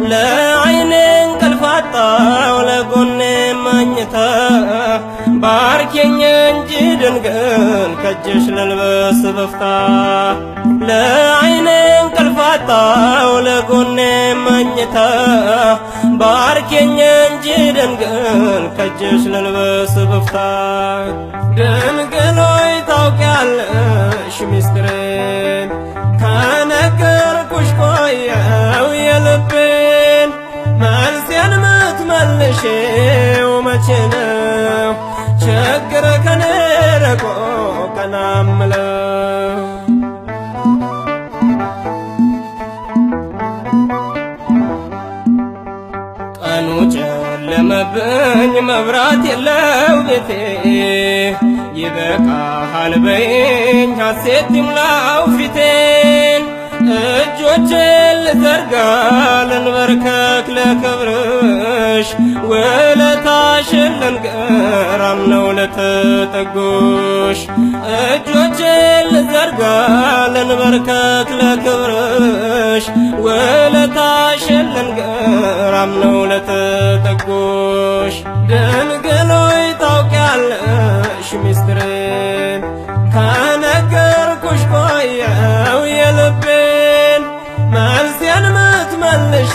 ለዓይኔ እንቅልፍ አጣሁ ለጎኔ መኝታ ባርኪኝ እንጂ ድንግል ከእጅሽ ልልበስ በፍታ ለዓይኔ እንቅልፍ አጣሁ ለጎኔ መኝታ ባርኪኝ እንጂ ድንግል ከእጅሽ ልልበስ በፍታ ድንግል ሆይ ታውቂያለሽ ሚስጥሬን ከነገርኩሽ ቆየው የልቤን መልሴን ምትመልሺው መቼ ነው ችግር ከኔ ርቆ ቀና እምለው ቀኑ ጨለመብኝ መብራት የለው ቤቴ ይበቃሃል በይኝ ሐሴት ይሙላው ፊቴን እጆቼን ልዘርጋ ልንበርከክ ለክብርሽ ውለታሽን ልንገር አምነው ለተጠጉሽ እጆቼን ልዘርጋ ልንበርከክ ለክብርሽ ውለታሽን ልንገር አምነው ለተጠጉሽ ድንግል ሆይ ታውቂያለሽ ሚስጥሬን ከነገርኩሽ ቆየው የልቤን መልሴን ምትመልሺ